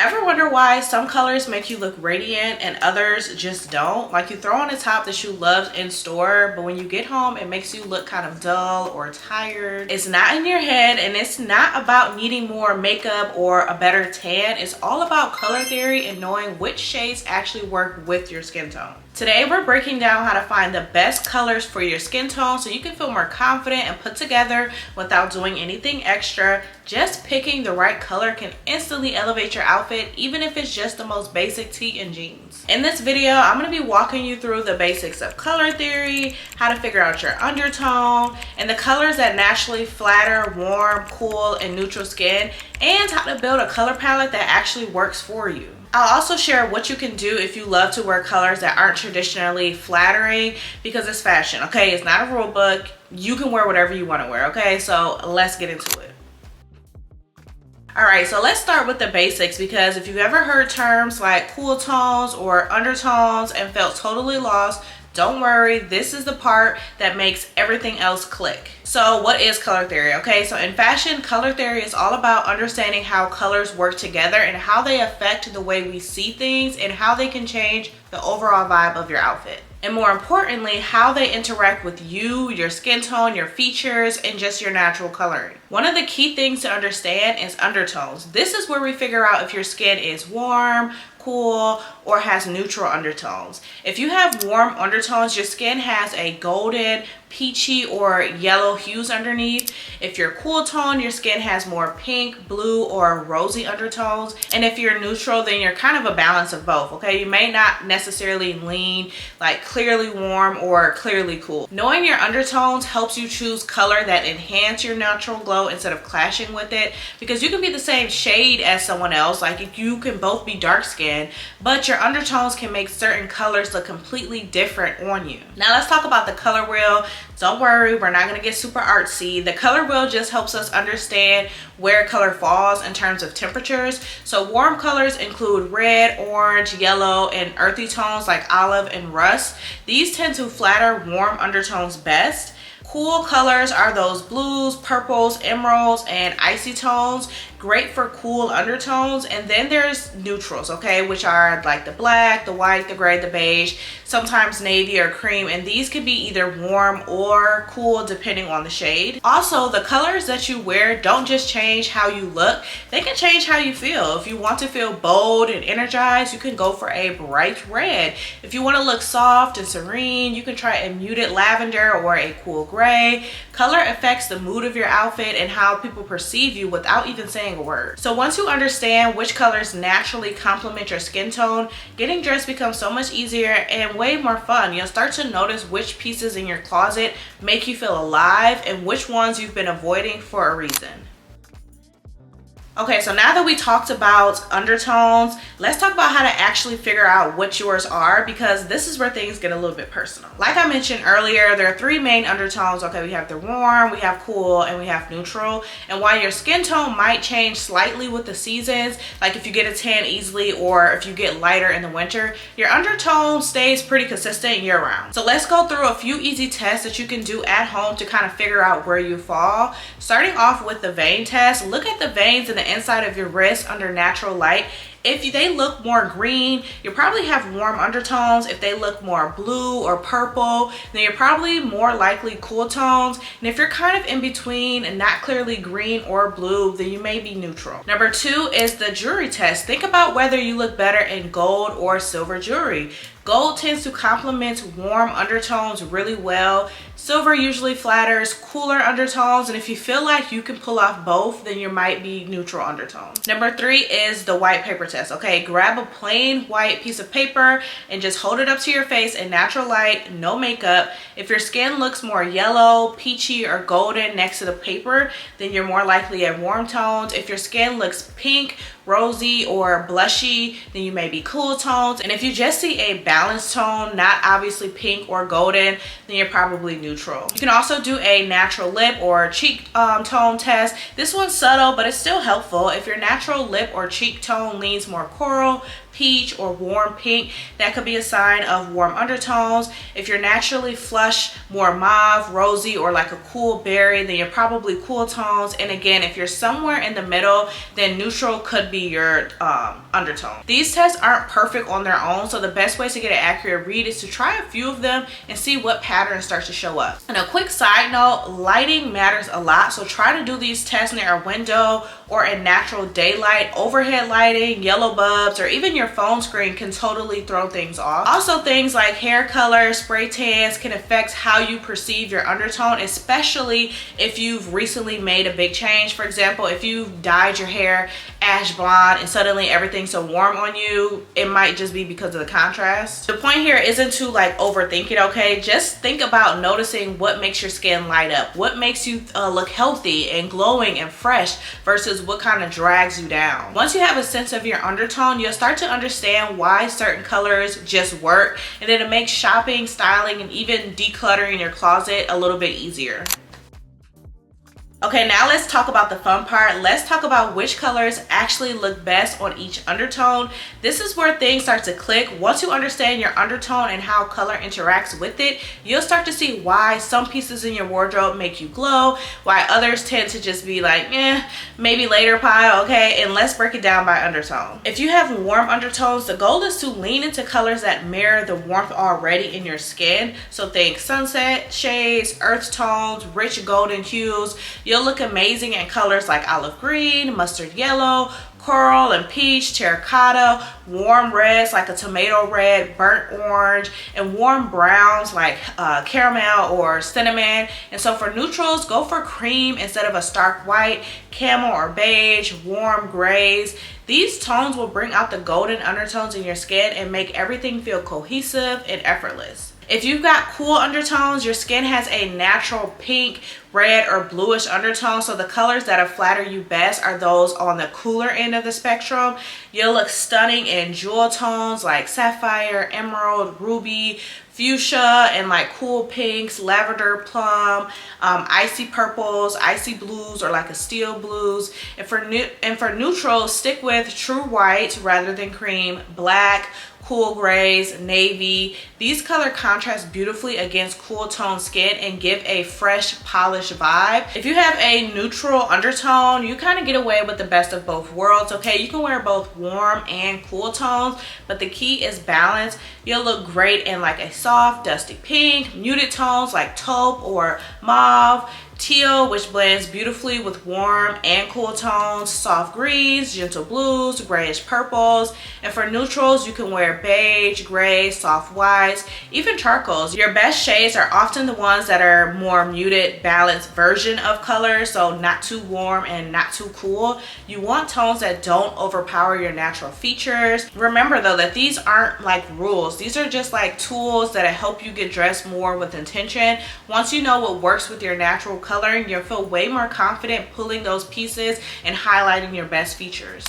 Ever wonder why some colors make you look radiant and others just don't? Like you throw on a top that you loved in store, but when you get home, it makes you look kind of dull or tired. It's not in your head, and it's not about needing more makeup or a better tan. It's all about color theory and knowing which shades actually work with your skin tone. Today, we're breaking down how to find the best colors for your skin tone so you can feel more confident and put together without doing anything extra. Just picking the right color can instantly elevate your outfit, even if it's just the most basic tee and jeans. In this video, I'm going to be walking you through the basics of color theory, how to figure out your undertone, and the colors that naturally flatter warm, cool, and neutral skin, and how to build a color palette that actually works for you. I'll also share what you can do if you love to wear colors that aren't traditionally flattering, because it's fashion, okay? It's not a rule book. You can wear whatever you want to wear, okay? So let's get into it. All right, so let's start with the basics, because if you've ever heard terms like cool tones or undertones and felt totally lost, don't worry, this is the part that makes everything else click. So what is color theory? Okay, so in fashion, color theory is all about understanding how colors work together and how they affect the way we see things and how they can change the overall vibe of your outfit. And more importantly, how they interact with you, your skin tone, your features, and just your natural coloring. One of the key things to understand is undertones. This is where we figure out if your skin is warm, cool, or has neutral undertones. If you have warm undertones, your skin has a golden, peachy, or yellow hues underneath. If you're cool tone, your skin has more pink, blue, or rosy undertones. And if you're neutral, then you're kind of a balance of both, okay? You may not necessarily lean like clearly warm or clearly cool. Knowing your undertones helps you choose color that enhance your natural glow instead of clashing with it, because you can be the same shade as someone else. Like you can both be dark skinned, but your undertones can make certain colors look completely different on you. Now let's talk about the color wheel. Don't worry, we're not going to get super artsy. The color wheel just helps us understand where color falls in terms of temperatures. So warm colors include red, orange, yellow, and earthy tones like olive and rust. These tend to flatter warm undertones best. Cool colors are those blues, purples, emeralds, and icy tones, great for cool undertones. And then there's neutrals, okay, which are like the black, the white, the gray, the beige, sometimes navy or cream, and these can be either warm or cool depending on the shade. Also, the colors that you wear don't just change how you look, they can change how you feel. If you want to feel bold and energized, you can go for a bright red. If you want to look soft and serene, you can try a muted lavender or a cool gray. Color affects the mood of your outfit and how people perceive you without even saying a word. So once you understand which colors naturally complement your skin tone, getting dressed becomes so much easier and way more fun. You'll start to notice which pieces in your closet make you feel alive and which ones you've been avoiding for a reason. Okay, so now that we talked about undertones, let's talk about how to actually figure out what yours are, because this is where things get a little bit personal. Like I mentioned earlier, there are three main undertones. Okay, we have the warm, we have cool, and we have neutral. And while your skin tone might change slightly with the seasons, like if you get a tan easily or if you get lighter in the winter, your undertone stays pretty consistent year round. So let's go through a few easy tests that you can do at home to kind of figure out where you fall. Starting off with the vein test, look at the veins in the inside of your wrist under natural light. If they look more green, you probably have warm undertones. If they look more blue or purple, then you're probably more likely cool tones. And if you're kind of in between and not clearly green or blue, then you may be neutral. Number two is the jewelry test. Think about whether you look better in gold or silver jewelry. Gold tends to complement warm undertones really well. Silver usually flatters cooler undertones, and if you feel like you can pull off both, then you might be neutral undertones. Number three is the white paper test. Okay, grab a plain white piece of paper and just hold it up to your face in natural light, no makeup. If your skin looks more yellow, peachy, or golden next to the paper, then you're more likely at warm tones. If your skin looks pink, rosy, or blushy, then you may be cool tones. And if you just see a balanced tone, not obviously pink or golden, then you're probably neutral. You can also do a natural lip or cheek tone test. This one's subtle, but it's still helpful. If your natural lip or cheek tone leans more coral, peach, or warm pink, that could be a sign of warm undertones. If you're naturally flush, more mauve, rosy, or like a cool berry, then you're probably cool tones. And again, if you're somewhere in the middle, then neutral could be be your undertone. These tests aren't perfect on their own, so the best way to get an accurate read is to try a few of them and see what patterns start to show up. And a quick side note, lighting matters a lot, so try to do these tests near a window or in natural daylight. Overhead lighting, yellow bulbs, or even your phone screen can totally throw things off. Also, things like hair color, spray tans can affect how you perceive your undertone, especially if you've recently made a big change. For example, if you've dyed your hair ash blonde and suddenly everything's so warm on you, it might just be because of the contrast. The point here isn't to like overthink it, okay? Just think about noticing what makes your skin light up, what makes you look healthy and glowing and fresh versus what kind of drags you down. Once you have a sense of your undertone, you'll start to understand why certain colors just work, and then it makes shopping, styling, and even decluttering your closet a little bit easier. Okay, now let's talk about the fun part. Let's talk about which colors actually look best on each undertone. This is where things start to click. Once you understand your undertone and how color interacts with it, you'll start to see why some pieces in your wardrobe make you glow, why others tend to just be like, maybe later pile, okay? And let's break it down by undertone. If you have warm undertones, the goal is to lean into colors that mirror the warmth already in your skin. So think sunset shades, earth tones, rich golden hues. You'll look amazing in colors like olive green, mustard yellow, coral and peach, terracotta, warm reds like a tomato red, burnt orange, and warm browns like caramel or cinnamon. And so for neutrals, go for cream instead of a stark white, camel or beige, warm grays. These tones will bring out the golden undertones in your skin and make everything feel cohesive and effortless. If you've got cool undertones, your skin has a natural pink, red, or bluish undertone, so the colors that'll flatter you best are those on the cooler end of the spectrum. You'll look stunning in jewel tones like sapphire, emerald, ruby, fuchsia, and like cool pinks, lavender, plum, icy purples, icy blues, or like a steel blues. And for neutrals, stick with true white rather than cream, black, cool grays, navy. These color contrast beautifully against cool tone skin and give a fresh, polished vibe. If you have a neutral undertone, you kind of get away with the best of both worlds, okay? You can wear both warm and cool tones, but the key is balance. You'll look great in like a soft, dusty pink, muted tones like taupe or mauve, teal, which blends beautifully with warm and cool tones, soft greens, gentle blues, grayish purples. And for neutrals, you can wear beige, gray, soft whites, even charcoals. Your best shades are often the ones that are more muted, balanced version of color, so not too warm and not too cool. You want tones that don't overpower your natural features. Remember though that these aren't like rules. These are just like tools that help you get dressed more with intention. Once you know what works with your natural coloring, you'll feel way more confident pulling those pieces and highlighting your best features.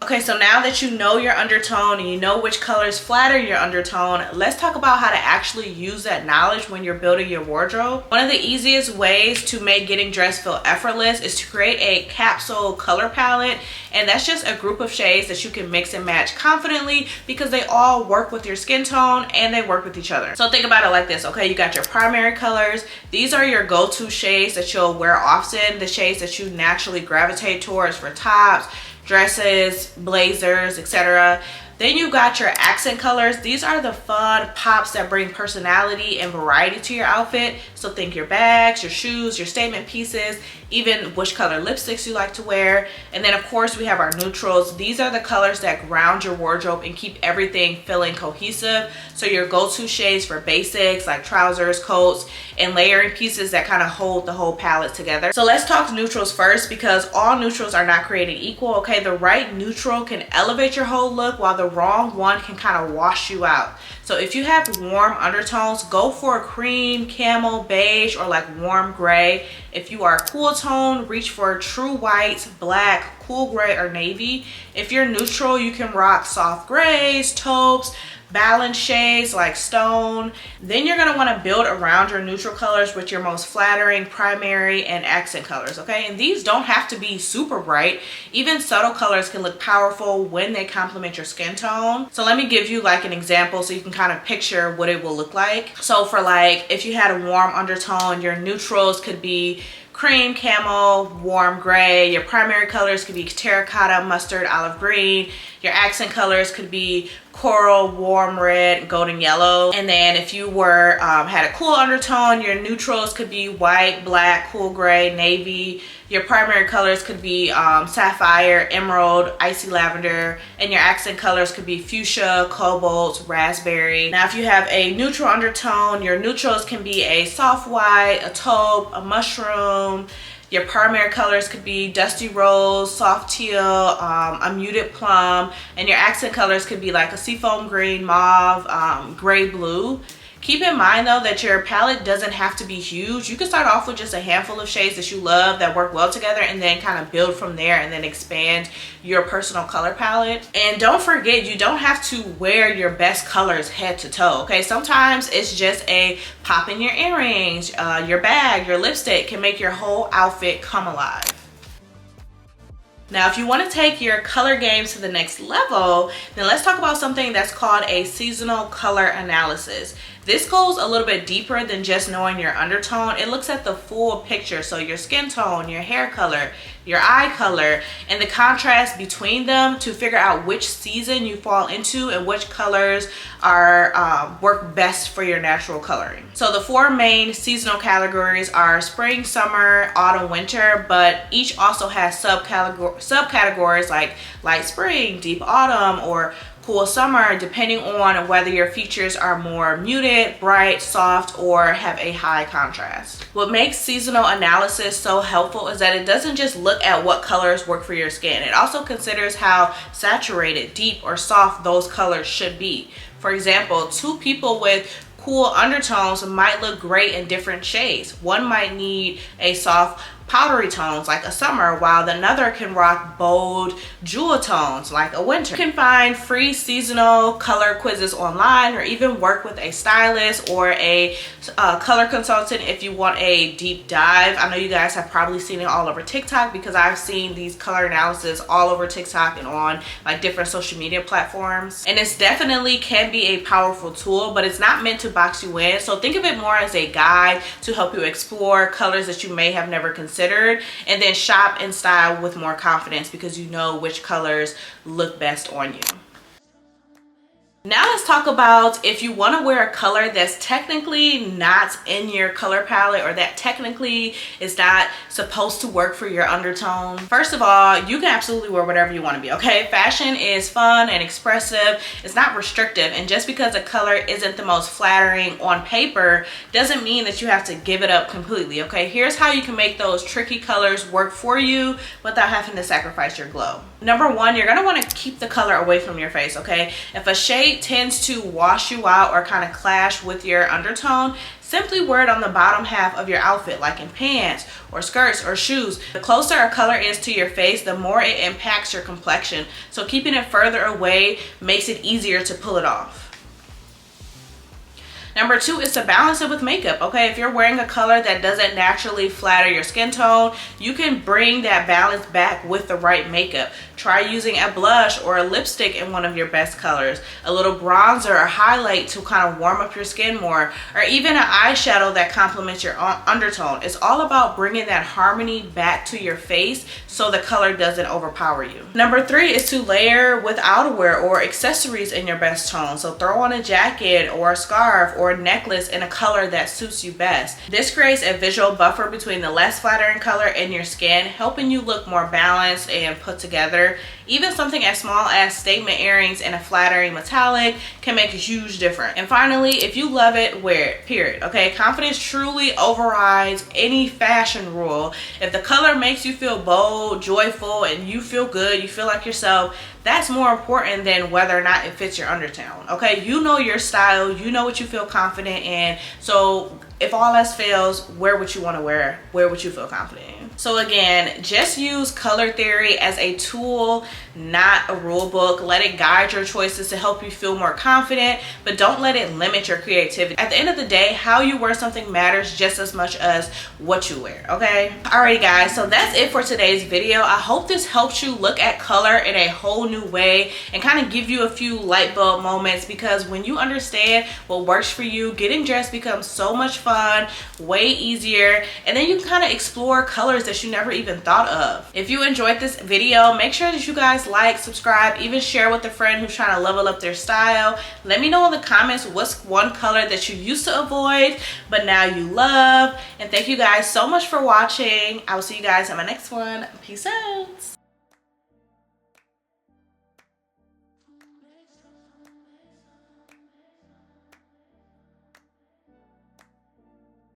Okay, so now that you know your undertone and you know which colors flatter your undertone, let's talk about how to actually use that knowledge when you're building your wardrobe. One of the easiest ways to make getting dressed feel effortless is to create a capsule color palette, and that's just a group of shades that you can mix and match confidently because they all work with your skin tone and they work with each other. So think about it like this, okay? You got your primary colors. These are your go-to shades that you'll wear often, the shades that you naturally gravitate towards for tops, dresses, blazers, etc. Then you got your accent colors. These are the fun pops that bring personality and variety to your outfit. So think your bags, your shoes, your statement pieces, even which color lipsticks you like to wear. And then of course we have our neutrals. These are the colors that ground your wardrobe and keep everything feeling cohesive. So your go-to shades for basics like trousers, coats, and layering pieces that kind of hold the whole palette together. So let's talk neutrals first, because all neutrals are not created equal, okay? The right neutral can elevate your whole look while the wrong one can kind of wash you out. So if you have warm undertones, go for a cream, camel, beige, or like warm gray. If you are cool tone, reach for true whites, black, cool gray, or navy. If you're neutral, you can rock soft grays, taupes, balanced shades like stone. Then you're going to want to build around your neutral colors with your most flattering primary and accent colors, okay? And these don't have to be super bright. Even subtle colors can look powerful when they complement your skin tone. So let me give you like an example so you can kind of picture what it will look like. So for like, if you had a warm undertone, your neutrals could be cream, camel, warm gray. Your primary colors could be terracotta, mustard, olive green. Your accent colors could be coral, warm red, golden yellow. And then if you were had a cool undertone, your neutrals could be white, black, cool gray, navy. Your primary colors could be sapphire, emerald, icy lavender, and your accent colors could be fuchsia, cobalt, raspberry. Now if you have a neutral undertone, your neutrals can be a soft white, a taupe, a mushroom. Your primary colors could be dusty rose, soft teal, a muted plum, and your accent colors could be like a seafoam green, mauve, gray blue. Keep in mind though that your palette doesn't have to be huge. You can start off with just a handful of shades that you love that work well together, and then kind of build from there and then expand your personal color palette. And don't forget, you don't have to wear your best colors head to toe, okay? Sometimes it's just a pop in your earrings, your bag, your lipstick can make your whole outfit come alive. Now, if you want to take your color game to the next level, then let's talk about something that's called a seasonal color analysis. This goes a little bit deeper than just knowing your undertone. It looks at the full picture, so your skin tone, your hair color, your eye color, and the contrast between them to figure out which season you fall into and which colors are work best for your natural coloring. So the 4 main seasonal categories are spring, summer, autumn, winter, but each also has subcategories like light spring, deep autumn, or cool summer, depending on whether your features are more muted, bright, soft, or have a high contrast. What makes seasonal analysis so helpful is that it doesn't just look at what colors work for your skin. It also considers how saturated, deep, or soft those colors should be. For example, 2 people with cool undertones might look great in different shades. One might need a soft powdery tones like a summer, while another can rock bold jewel tones like a winter. You can find free seasonal color quizzes online, or even work with a stylist or a color consultant if you want a deep dive. I know you guys have probably seen it all over TikTok, because I've seen these color analysis all over TikTok and on like different social media platforms. And it's definitely can be a powerful tool, but it's not meant to box you in. So think of it more as a guide to help you explore colors that you may have never considered, and then shop and style with more confidence because you know which colors look best on you. Now let's talk about if you want to wear a color that's technically not in your color palette, or that technically is not supposed to work for your undertone. First of all, you can absolutely wear whatever you want to be, okay? Fashion is fun and expressive. It's not restrictive, and just because a color isn't the most flattering on paper doesn't mean that you have to give it up completely, okay? Here's how you can make those tricky colors work for you without having to sacrifice your glow. Number 1, you're going to want to keep the color away from your face, okay? If a shade tends to wash you out or kind of clash with your undertone, simply wear it on the bottom half of your outfit, like in pants or skirts or shoes. The closer a color is to your face, the more it impacts your complexion. So keeping it further away makes it easier to pull it off. Number 2 is to balance it with makeup, okay? If you're wearing a color that doesn't naturally flatter your skin tone, you can bring that balance back with the right makeup. Try using a blush or a lipstick in one of your best colors, a little bronzer or highlight to kind of warm up your skin more, or even an eyeshadow that complements your undertone. It's all about bringing that harmony back to your face so the color doesn't overpower you. Number 3 is to layer with outerwear or accessories in your best tone. So throw on a jacket or a scarf or a necklace in a color that suits you best. This creates a visual buffer between the less flattering color and your skin, helping you look more balanced and put together. Even something as small as statement earrings and a flattering metallic can make a huge difference. And finally, if you love it, wear it, period, okay? Confidence truly overrides any fashion rule. If the color makes you feel bold, joyful, and you feel good, you feel like yourself, that's more important than whether or not it fits your undertone, okay? You know your style, you know what you feel confident in, so if all else fails, wear what you want to wear what you feel confident in. So again, just use color theory as a tool, not a rule book. Let it guide your choices to help you feel more confident, but don't let it limit your creativity. At the end of the day, how you wear something matters just as much as what you wear, okay? Alrighty guys, so that's it for today's video. I hope this helps you look at color in a whole new way and kind of give you a few light bulb moments, because when you understand what works for you, getting dressed becomes so much fun, way easier, and then you can kind of explore colors that you never even thought of. If you enjoyed this video, make sure that you guys like, subscribe, even share with a friend who's trying to level up their style. Let me know in the comments what's one color that you used to avoid but now you love. And thank you guys so much for watching. I will see you guys in my next one. Peace out.